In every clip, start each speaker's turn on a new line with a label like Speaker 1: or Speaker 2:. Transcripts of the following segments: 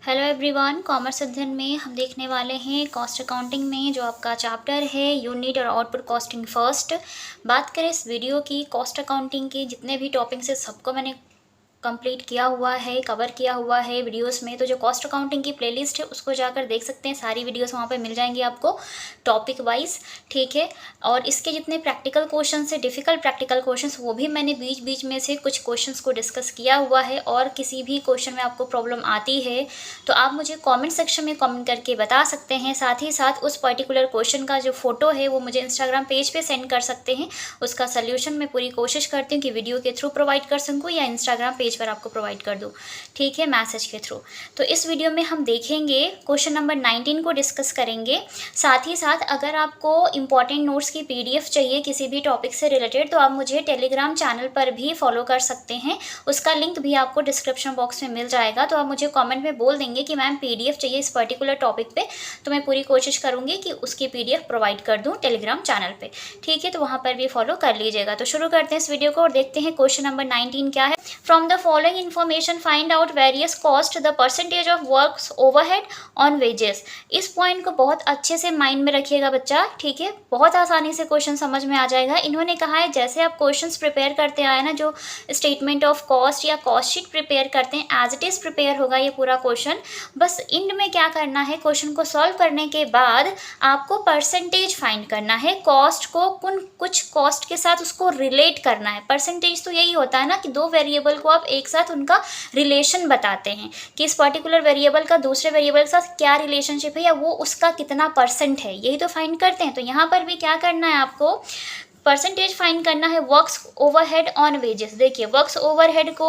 Speaker 1: Hello everyone, commerce अध्ययन में हम देखने वाले हैं कॉस्ट अकाउंटिंग में जो आपका चैप्टर है यूनिट और आउटपुट कॉस्टिंग फर्स्ट। बात करें इस वीडियो की कॉस्ट अकाउंटिंग के जितने भी टॉपिक्स है सबको मैंने कंप्लीट किया हुआ है, कवर किया हुआ है वीडियोस में। तो जो कॉस्ट अकाउंटिंग की प्लेलिस्ट है उसको जाकर देख सकते हैं, सारी वीडियोस वहाँ पे मिल जाएंगी आपको टॉपिक वाइज, ठीक है। और इसके जितने प्रैक्टिकल क्वेश्चन है, डिफ़िकल्ट प्रैक्टिकल क्वेश्चंस, वो भी मैंने बीच बीच में से कुछ क्वेश्चंस को डिस्कस किया हुआ है। और किसी भी क्वेश्चन में आपको प्रॉब्लम आती है तो आप मुझे कॉमेंट सेक्शन में कॉमेंट करके बता सकते हैं। साथ ही साथ उस पर्टिकुलर क्वेश्चन का जो फोटो है वो मुझे इंस्टाग्राम पेज पर सेंड कर सकते हैं। उसका सोल्यूशन मैं पूरी कोशिश करती हूँ कि वीडियो के थ्रू प्रोवाइड कर सकूँ या इंस्टाग्राम पेज पर आपको प्रोवाइड कर दूँ, ठीक है, मैसेज के थ्रू। तो इस वीडियो में हम देखेंगे क्वेश्चन नंबर 19 को डिस्कस करेंगे। साथ ही साथ अगर आपको इंपॉर्टेंट नोट्स की पीडीएफ चाहिए किसी भी टॉपिक से रिलेटेड तो आप मुझे टेलीग्राम चैनल पर भी फॉलो कर सकते हैं। उसका लिंक भी आपको डिस्क्रिप्शन बॉक्स में मिल जाएगा। तो आप मुझे कॉमेंट में बोल देंगे कि मैम पीडीएफ चाहिए इस पर्टिकुलर टॉपिक पे, तो मैं पूरी कोशिश करूँगी कि उसकी पीडीएफ प्रोवाइड कर दूँ टेलीग्राम चैनल पर, ठीक है। तो वहाँ पर भी फॉलो कर लीजिएगा। तो शुरू करते हैं इस वीडियो को और देखते हैं क्वेश्चन नंबर 19 क्या है। From the following information find out various cost the percentage of works overhead on wages। इस पॉइंट को बहुत अच्छे से माइंड में रखिएगा बच्चा, ठीक है। बहुत आसानी से क्वेश्चन समझ में आ जाएगा। इन्होंने कहा है जैसे आप क्वेश्चंस प्रिपेयर करते आए ना, जो स्टेटमेंट ऑफ कॉस्ट या कॉस्ट शीट प्रिपेयर करते हैं एज इट इज़ प्रिपेयर होगा ये पूरा क्वेश्चन। बस इंड में क्या करना है, क्वेश्चन को सॉल्व करने के बाद आपको परसेंटेज फाइंड करना है। कॉस्ट को कुछ कॉस्ट के साथ उसको रिलेट करना है। परसेंटेज तो यही होता है ना कि दो वेरिएबल को आप एक साथ उनका रिलेशन बताते हैं कि इस पर्टिकुलर वेरिएबल का दूसरे वेरिएबल के साथ क्या रिलेशनशिप है या वो उसका कितना परसेंट है, यही तो फाइंड करते हैं। तो यहाँ पर भी क्या करना है, आपको परसेंटेज फाइंड करना है वर्क्स ओवरहेड ऑन वेजेस। देखिए वर्क्स ओवरहेड को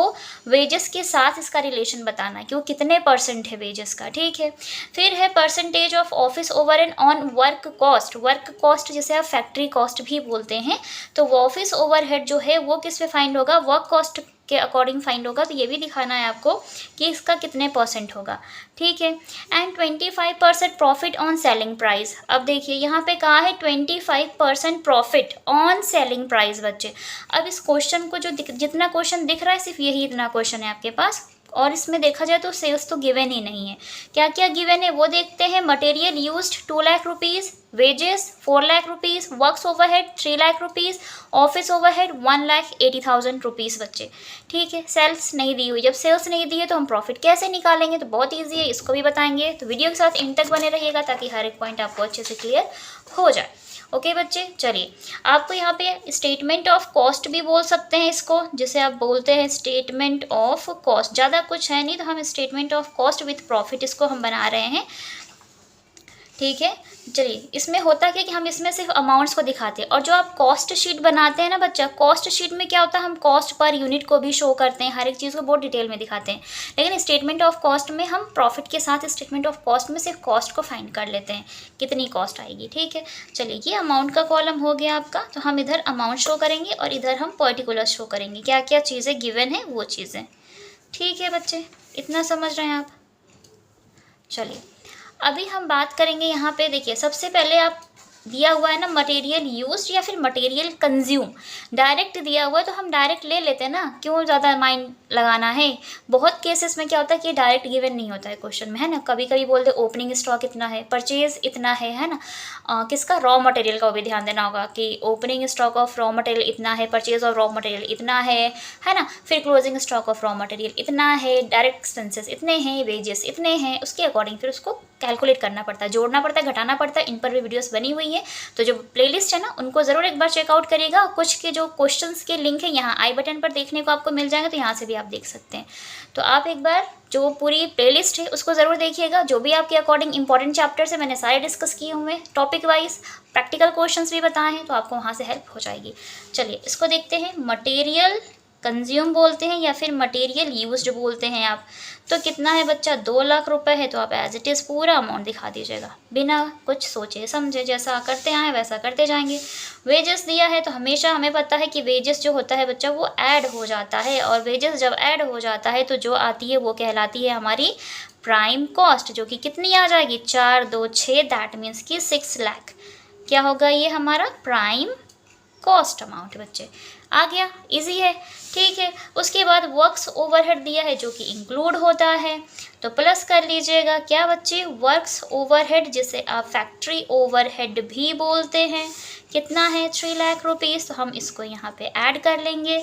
Speaker 1: वेजेस के साथ इसका रिलेशन बताना है कि वो कितने परसेंट है वेजेस का, ठीक है। फिर है percentage of office overhead on work cost. Work cost जिसे आप फैक्ट्री कॉस्ट भी बोलते हैं, तो वो ऑफिस ओवरहेड जो है वो किस पे फाइंड होगा, वर्क कॉस्ट के अकॉर्डिंग फाइंड होगा। तो ये भी दिखाना है आपको कि इसका कितने परसेंट होगा, ठीक है। And 25% profit on selling price. अब देखिए यहाँ पे कहा है 25% प्रॉफिट ऑन सेलिंग प्राइस बच्चे। अब इस क्वेश्चन को जो जितना क्वेश्चन दिख रहा है सिर्फ यही इतना क्वेश्चन है आपके पास, और इसमें देखा जाए तो सेल्स तो गिवन ही नहीं है। क्या क्या गिवन है वो देखते हैं। Material used 2 lakh rupees, wages 4 lakh rupees, works overhead 3 lakh rupees, office overhead 1,80,000 rupees बच्चे, ठीक है। सेल्स नहीं दी हुई, जब सेल्स नहीं दी है तो हम प्रॉफिट कैसे निकालेंगे, तो बहुत ईजी है, इसको भी बताएंगे। तो वीडियो के साथ इन तक बने रहिएगा ताकि हर एक पॉइंट आपको अच्छे से क्लियर हो जाए। ओके बच्चे, चलिए आपको यहाँ पे स्टेटमेंट ऑफ कॉस्ट भी बोल सकते हैं इसको, जिसे आप बोलते हैं स्टेटमेंट ऑफ कॉस्ट। ज़्यादा कुछ है नहीं तो हम statement of cost with profit इसको हम बना रहे हैं, ठीक है। चलिए इसमें होता क्या कि हम इसमें सिर्फ अमाउंट्स को दिखाते हैं, और जो आप कॉस्ट शीट बनाते हैं ना बच्चा, कॉस्ट शीट में क्या होता है, हम कॉस्ट पर यूनिट को भी शो करते हैं, हर एक चीज़ को बहुत डिटेल में दिखाते हैं। लेकिन स्टेटमेंट ऑफ कॉस्ट में हम प्रॉफिट के साथ स्टेटमेंट ऑफ कॉस्ट में सिर्फ कॉस्ट को फाइंड कर लेते हैं, कितनी कॉस्ट आएगी, ठीक है। चलिए ये अमाउंट का कॉलम हो गया आपका, तो हम इधर अमाउंट शो करेंगे और इधर हम पर्टिकुलर शो करेंगे क्या क्या चीज़ें गिवन है वो चीज़ें, ठीक है बच्चे, इतना समझ रहे हैं आप। चलिए अभी हम बात करेंगे यहाँ पे। देखिए सबसे पहले आप दिया हुआ है ना मटेरियल यूज्ड या फिर मटेरियल कंज्यूम, डायरेक्ट दिया हुआ है तो हम डायरेक्ट ले लेते हैं ना, क्यों ज़्यादा माइंड लगाना है। बहुत केसेस में क्या होता है कि डायरेक्ट गिवन नहीं होता है क्वेश्चन में, है ना। कभी कभी बोलते ओपनिंग स्टॉक इतना है, परचेज इतना है ना। किसका, रॉ मटेरियल का वो भी ध्यान देना होगा कि opening stock of raw material इतना है, परचेज ऑफ रॉ मटेरियल इतना है ना। फिर closing stock of raw material इतना है, डायरेक्ट एक्सपेंसेस इतने हैं, वेजेस इतने हैं, उसके अकॉर्डिंग फिर उसको कैलकुलेट करना पड़ता है, जोड़ना पड़ता है, घटाना पड़ता है। इन पर भी वीडियोस बनी हुई है, तो जो प्लेलिस्ट है ना उनको ज़रूर एक बार चेकआउट करिएगा। कुछ के जो क्वेश्चंस के लिंक है यहाँ आई बटन पर देखने को आपको मिल जाएंगे, तो यहाँ से भी आप देख सकते हैं। तो आप एक बार जो पूरी प्लेलिस्ट है उसको ज़रूर देखिएगा। जो भी आपके अकॉर्डिंग इंपॉर्टेंट चैप्टर्स है मैंने सारे डिस्कस किए हुए हैं, टॉपिक वाइज प्रैक्टिकल क्वेश्चंस भी बताए हैं, तो आपको वहाँ से हेल्प हो जाएगी। चलिए इसको देखते हैं। मटेरियल कंज्यूम बोलते हैं या फिर मटेरियल यूज्ड बोलते हैं आप। तो कितना है बच्चा, 2 लाख रुपए है, तो आप एज इट इज़ पूरा अमाउंट दिखा दीजिएगा बिना कुछ सोचे समझे, जैसा करते आए वैसा करते जाएंगे। वेजेस दिया है तो हमेशा हमें पता है कि वेजेस जो होता है बच्चा वो ऐड हो जाता है, और वेजेस जब ऐड हो जाता है तो जो आती है वो कहलाती है हमारी प्राइम कॉस्ट, जो कि कितनी आ जाएगी, 4 2 6, दैट मीन्स कि 6 लाख। क्या होगा ये हमारा प्राइम कॉस्ट अमाउंट बच्चे। आ गया, इजी है, ठीक है। उसके बाद वर्क्स ओवरहेड दिया है जो कि इंक्लूड होता है, तो प्लस कर लीजिएगा क्या बच्चे, वर्क्स ओवरहेड, जिसे आप फैक्ट्री ओवरहेड भी बोलते हैं, कितना है 3 लाख रुपीज़। तो हम इसको यहाँ पे ऐड कर लेंगे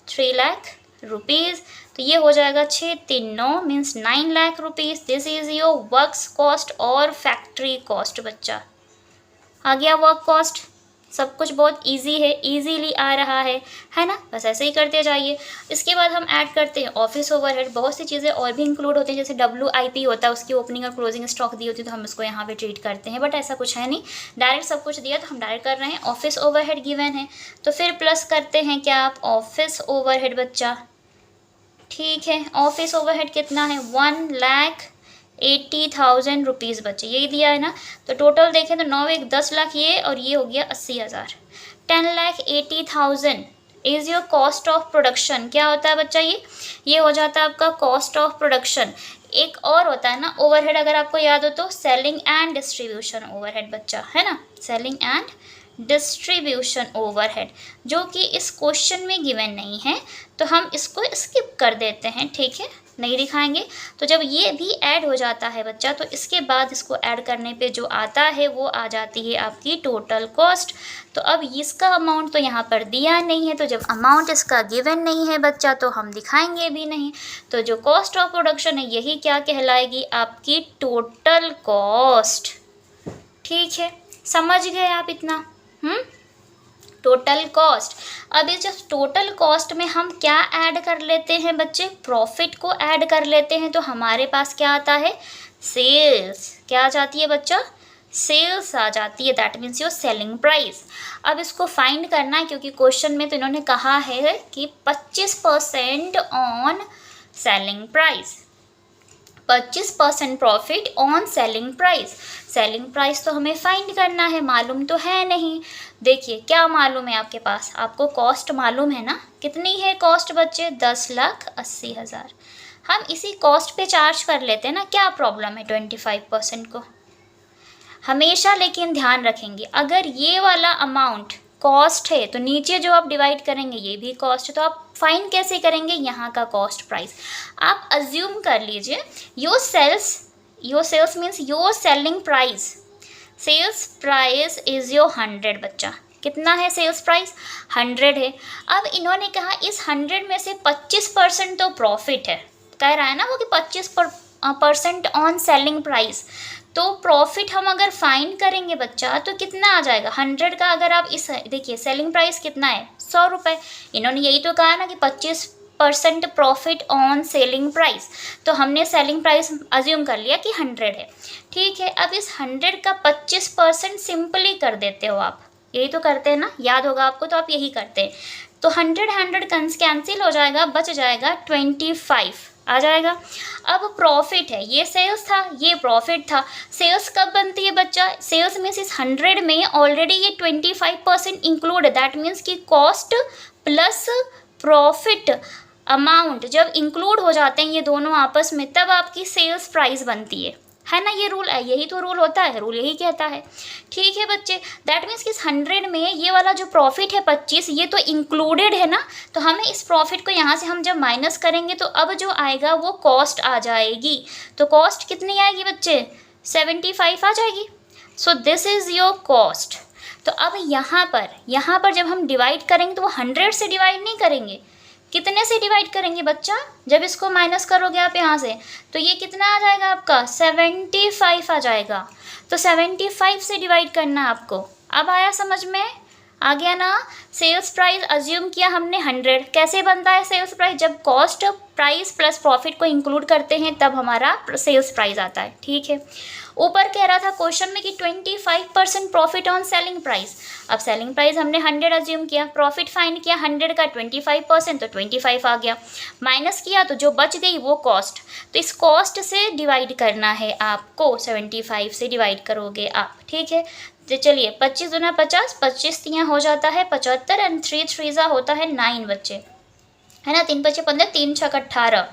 Speaker 1: 3 लाख रुपीज़, तो ये हो जाएगा 639 means 9 lakh rupees. This is your works cost और फैक्ट्री कॉस्ट बच्चा। आ गया वर्क कॉस्ट, सब कुछ बहुत इजी है, इजीली आ रहा है ना। बस ऐसे ही करते जाइए। इसके बाद हम ऐड करते हैं ऑफिस ओवरहेड। बहुत सी चीज़ें और भी इंक्लूड होती हैं, जैसे WIP होता है, उसकी ओपनिंग और क्लोजिंग स्टॉक दी होती है, तो हम इसको यहाँ पे ट्रीट करते हैं, बट ऐसा कुछ है नहीं, डायरेक्ट सब कुछ दिया तो हम डायरेक्ट कर रहे हैं। ऑफिस ओवरहेड गिवन है, तो फिर प्लस करते हैं क्या आप, ऑफिस ओवरहेड बच्चा, ठीक है। ऑफिस ओवरहेड कितना है, 1,80,000 रुपीज़ बच्चे, यही दिया है ना। तो टोटल देखें तो 9 1 10 लाख ये, और ये हो गया 80,000। 10,80,000 is your cost of production. क्या होता है बच्चा, ये हो जाता है आपका कॉस्ट ऑफ प्रोडक्शन। एक और होता है ना ओवरहेड, अगर आपको याद हो तो, सेलिंग एंड डिस्ट्रीब्यूशन ओवरहेड बच्चा, है ना, सेलिंग एंड डिस्ट्रीब्यूशन ओवरहेड, जो कि इस क्वेश्चन में गिवन नहीं है, तो हम इसको स्किप कर देते हैं, ठीक है, नहीं दिखाएंगे। तो जब ये भी ऐड हो जाता है बच्चा, तो इसके बाद इसको ऐड करने पे जो आता है वो आ जाती है आपकी टोटल कॉस्ट। तो अब इसका अमाउंट तो यहाँ पर दिया नहीं है, तो जब अमाउंट इसका गिवन नहीं है बच्चा, तो हम दिखाएंगे भी नहीं। तो जो कॉस्ट ऑफ प्रोडक्शन है यही क्या कहलाएगी, आपकी टोटल कॉस्ट, ठीक है। समझ गए आप इतना, टोटल कॉस्ट। अब इस टोटल कॉस्ट में हम क्या ऐड कर लेते हैं बच्चे, प्रॉफिट को ऐड कर लेते हैं, तो हमारे पास क्या आता है, सेल्स। क्या आ जाती है बच्चा, सेल्स आ जाती है, that means your selling price. अब इसको फाइंड करना है, क्योंकि क्वेश्चन में तो इन्होंने कहा है कि 25% on selling price, 25% profit on selling price. Selling price तो हमें फाइंड करना है, मालूम तो है नहीं। देखिए क्या मालूम है आपके पास, आपको कॉस्ट मालूम है ना, कितनी है कॉस्ट बच्चे, 10,80,000। हम इसी कॉस्ट पे चार्ज कर लेते हैं ना, क्या प्रॉब्लम है 25% को हमेशा। लेकिन ध्यान रखेंगे, अगर ये वाला अमाउंट कॉस्ट है तो नीचे जो आप डिवाइड करेंगे ये भी कॉस्ट है, तो आप फाइंड कैसे करेंगे यहाँ का कॉस्ट प्राइस। आप अज्यूम कर लीजिए your sales means your selling price, sales price is your 100 बच्चा। कितना है सेल्स प्राइस, 100 है। अब इन्होंने कहा इस 100 में से 25% तो प्रॉफिट है, कह रहा है ना वो कि 25% ऑन सेलिंग प्राइस। तो प्रॉफिट हम अगर फाइंड करेंगे बच्चा तो कितना आ जाएगा, 100 का अगर आप इस, देखिए सेलिंग प्राइस कितना है, 100 रुपये। इन्होंने यही तो कहा ना कि 25% प्रॉफिट ऑन सेलिंग प्राइस, तो हमने सेलिंग प्राइस अज्यूम कर लिया कि 100 है, ठीक है। अब इस 100 का 25% सिंपली कर देते हो आप, यही तो करते हैं ना, याद होगा आपको, तो आप यही करते हैं। तो 100 कैंसिल हो जाएगा, बच जाएगा 25 आ जाएगा। अब प्रॉफिट है, ये सेल्स था, ये प्रॉफिट था। सेल्स कब बनती है बच्चा, सेल्स में इस 100 में ऑलरेडी ये 25% इंक्लूड है, दैट मीन्स कि कॉस्ट प्लस प्रॉफिट अमाउंट जब इंक्लूड हो जाते हैं ये दोनों आपस में, तब आपकी सेल्स प्राइस बनती है ना। ये रूल है, यही तो रूल होता है, रूल यही कहता है, ठीक है बच्चे। दैट मीन्स कि इस 100 में ये वाला जो प्रॉफिट है 25, ये तो इंक्लूडेड है ना, तो हमें इस प्रॉफिट को यहाँ से हम जब माइनस करेंगे तो अब जो आएगा वो कॉस्ट आ जाएगी। तो कॉस्ट कितनी आएगी बच्चे, 75 आ जाएगी। So this is your cost. तो अब यहाँ पर जब हम डिवाइड करेंगे तो वो 100 से डिवाइड नहीं करेंगे, कितने से डिवाइड करेंगे बच्चा, जब इसको माइनस करोगे आप यहाँ से तो ये कितना आ जाएगा आपका, 75 आ जाएगा। तो 75 से डिवाइड करना आपको। अब आया समझ में, आ गया ना। सेल्स प्राइस अज्यूम किया हमने 100, कैसे बनता है सेल्स प्राइस, जब कॉस्ट प्राइस प्लस प्रॉफिट को इंक्लूड करते हैं तब हमारा सेल्स प्राइस आता है, ठीक है। ऊपर कह रहा था क्वेश्चन में कि 25% प्रॉफिट ऑन सेलिंग प्राइस। अब सेलिंग प्राइस हमने 100 अज्यूम किया, प्रॉफिट फाइंड किया 100 का 25%, तो 25 आ गया। माइनस किया तो जो बच गई वो कॉस्ट, तो इस कॉस्ट से डिवाइड करना है आपको, 75 से डिवाइड करोगे आप, ठीक है। तो चलिए 25 दूना 50, 25 तियाँ हो जाता है 75 एंड 3 3 होता है 9 बच्चे, है ना। 3 5 15, 3 6 18,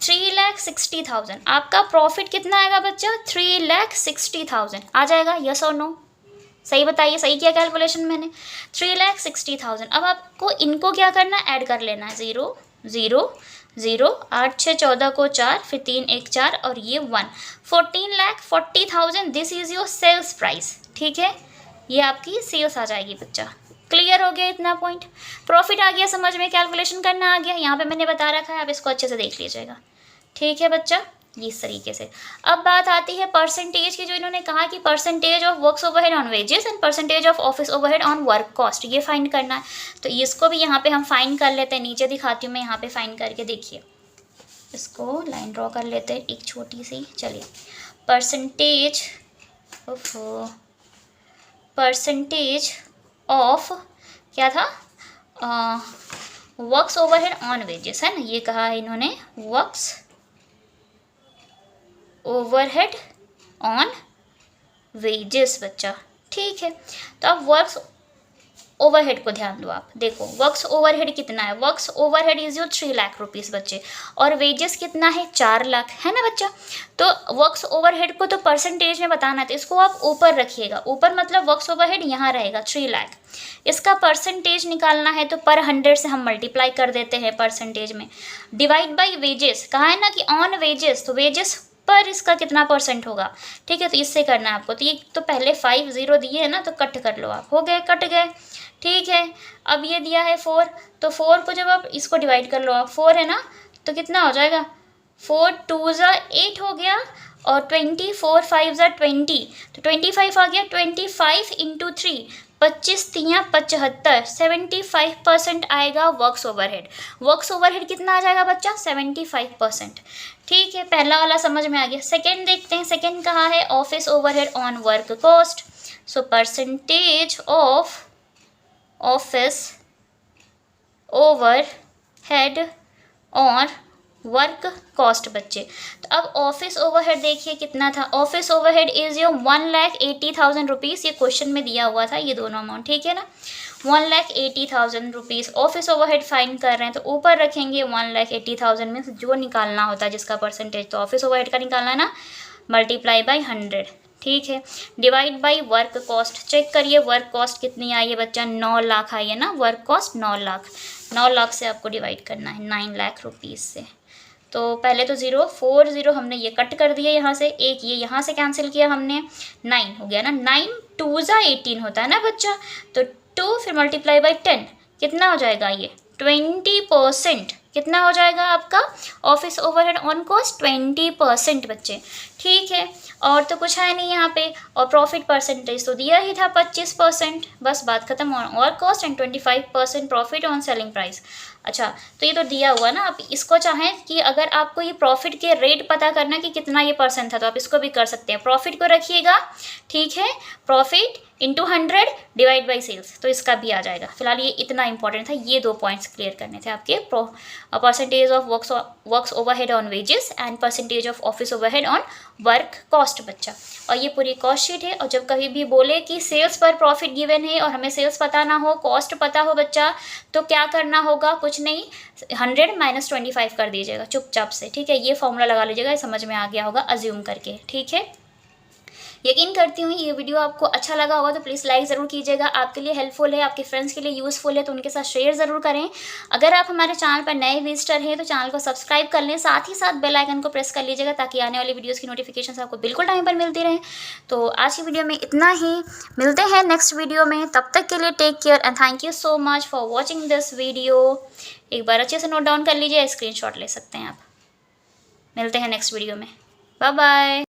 Speaker 1: 3,60,000। आपका प्रॉफिट कितना आएगा बच्चा, 3,60,000 आ जाएगा, यस और नो, सही बताइए, सही किया कैलकुलेशन मैंने। 3,60,000। अब आपको इनको क्या करना है, ऐड कर लेना है। 0 0 0, 8 6 14 को 4, फिर 3 1 4 और ये 1, 14,40,000। This is your sales price. ठीक है, ये आपकी सेल्स आ जाएगी बच्चा। क्लियर हो गया इतना पॉइंट? प्रॉफिट आ गया समझ में, कैलकुलेशन करना आ गया। यहाँ पे मैंने बता रखा है, आप इसको अच्छे से देख लीजिएगा। ठीक है बच्चा, इस तरीके से। अब बात आती है परसेंटेज की, जो इन्होंने कहा कि percentage of works overhead on wages and percentage of office overhead on work cost, ये फाइंड करना है। तो इसको भी यहाँ पे हम फाइंड कर लेते हैं। नीचे दिखाती हूँ मैं, यहाँ पे फाइंड करके देखिए। इसको लाइन ड्रॉ कर लेते हैं एक छोटी सी। चलिए, परसेंटेज ऑफ क्या था, वर्क्स ओवरहेड ऑन वेजेस है ना, ये कहा है इन्होंने, वर्क्स ओवरहेड ऑन वेजेस बच्चा। ठीक है, तो अब वर्क्स ओवरहेड को ध्यान दो आप। देखो वर्क्स ओवरहेड कितना है, works overhead is your 3 lakh rupees बच्चे, और वेजेस कितना है, 4 लाख, है ना बच्चा। तो वर्क्स ओवरहेड को तो परसेंटेज में बताना है, तो इसको आप ऊपर रखिएगा। ऊपर मतलब वर्क्स ओवरहेड यहाँ रहेगा 3 लाख। इसका परसेंटेज निकालना है तो पर 100 से हम मल्टीप्लाई कर देते हैं परसेंटेज में, डिवाइड बाई वेजेस। कहा है ना कि ऑन वेजेस, तो वेजेस पर इसका कितना परसेंट होगा। ठीक है, तो इससे करना है आपको। तो ये तो पहले 5 0 दिए है ना, तो कट कर लो आप, हो गए, कट गए। ठीक है, अब ये दिया है 4, तो 4 को जब आप इसको डिवाइड कर लो आप, 4 है ना, तो कितना हो जाएगा, 4 2 8 हो गया, और 20 4 5 20, तो 25 आ गया। 25 इंटू 3, 25 3 75, 75% आएगा वर्क्स ओवरहेड। वर्क्स ओवरहेड कितना आ जाएगा बच्चा, 75%। ठीक है, पहला वाला समझ में आ गया। सेकेंड देखते हैं, सेकेंड कहा है office overhead on work cost. So percentage of office overhead on work cost बच्चे। तो अब ऑफिस ओवरहेड देखिए कितना था, office overhead is your 1,80,000 rupees. ये क्वेश्चन में दिया हुआ था ये दोनों अमाउंट, ठीक है ना, 1,80,000 रुपीज़। ऑफिस ओवरहेड फाइंड कर रहे हैं तो ऊपर रखेंगे 1,80,000 में जो निकालना होता है जिसका परसेंटेज, तो ऑफिस ओवरहेड का निकालना है ना, मल्टीप्लाई बाई 100। ठीक है, divide by work cost. Check करिए वर्क कॉस्ट कितनी आई है बच्चा, 9 लाख आई है ना, वर्क कॉस्ट 9 लाख। 9 लाख से आपको डिवाइड करना है 9 लाख रुपीज़ से। तो पहले तो 0 4 0 हमने ये कट कर दिया यहाँ से, एक ये यहाँ से कैंसिल किया हमने, 9 हो गया ना, 9 2 18 होता है ना बच्चा, तो 2 फिर मल्टीप्लाई बाई 10 कितना हो जाएगा ये 20%। कितना हो जाएगा आपका ऑफिस ओवरहेड ऑन कॉस्ट, 20% बच्चे। ठीक है, और तो कुछ है नहीं यहाँ पे, और प्रॉफिट परसेंटेज तो दिया ही था 25%, बस बात खत्म। और cost and 25% profit on selling price. अच्छा, तो ये तो दिया हुआ ना, आप इसको चाहें कि अगर आपको ये प्रॉफिट के रेट पता करना कि कितना ये परसेंट था, तो आप इसको भी कर सकते हैं। प्रॉफिट को रखिएगा, ठीक है, profit into 100 divide by sales, तो इसका भी आ जाएगा। फिलहाल ये इतना इंपॉर्टेंट था, ये 2 पॉइंट्स क्लियर करने थे आपके, percentage of works overhead on wages and percentage of office overhead on work cost बच्चा। और ये पूरी कॉस्ट शीट है, और जब कभी भी बोले कि सेल्स पर प्रॉफिट गिवन है और हमें सेल्स पता ना हो, कॉस्ट पता हो बच्चा, तो क्या करना होगा, कुछ नहीं, 100 माइनस 25 कर दीजिएगा चुपचाप से। ठीक है, ये फॉर्मूला लगा लीजिएगा, ये समझ में आ गया होगा अज्यूम करके। ठीक है, यकीन करती हूँ ये वीडियो आपको अच्छा लगा होगा, तो प्लीज़ लाइक ज़रूर कीजिएगा, आपके लिए हेल्पफुल है, आपके फ्रेंड्स के लिए यूज़फुल है, तो उनके साथ शेयर ज़रूर करें। अगर आप हमारे चैनल पर नए विजिटर हैं तो चैनल को सब्सक्राइब कर लें, साथ ही साथ बेल आइकन को प्रेस कर लीजिएगा ताकि आने वाली वीडियोज़ की नोटिफिकेशन आपको बिल्कुल टाइम पर मिलती रहें। तो आज की वीडियो में इतना ही, मिलते हैं नेक्स्ट वीडियो में, तब तक के लिए take care and thank you so much for watching this video. एक बार अच्छे से नोट डाउन कर लीजिए, स्क्रीनशॉट ले सकते हैं आप। मिलते हैं नेक्स्ट वीडियो में, बाय बाय।